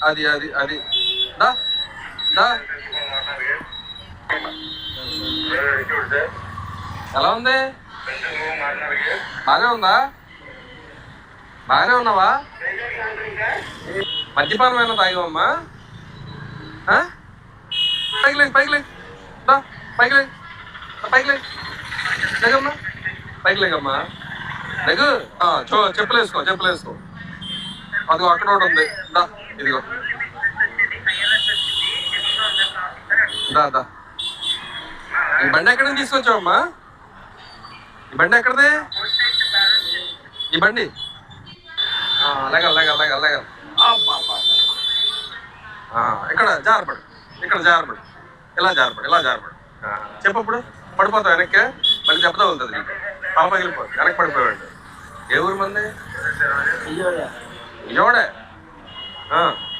అది అది అది దా దా. ఎలా ఉంది? బాగానే ఉందా? బాగానే ఉన్నావా? మద్యపానం ఏమైనా తాగావమ్మా? పైకి లేక పైకి లేక దా, పైకి లేక పైకి లేక లేకమ్మా, పైకి లేకమ్మా లేకు. చెప్పులు వేసుకో, చెప్పులు వేసుకో. అదిగో అక్కడ ఒకటి ఉంది, దా ఇదిగో, దా దా. ఈ బండి ఎక్కడి నుంచి తీసుకొచ్చావమ్మా? ఈ బండి ఎక్కడిది? ఈ బండి లేగ లేగ లేగ లేగ. ఇక్కడ జారపడు, ఇక్కడ జారపడు, ఇలా జారపడు, ఇలా జారపడు. చెప్పప్పుడు పడిపోతావు వెనక్కి, మళ్ళీ దెబ్బ తగులుతుంది నీకు, పాప పగిలిపోతుంది, వెనక్కి పడిపోయాడు. ఏ ఊరు మంది? విజయవాడే.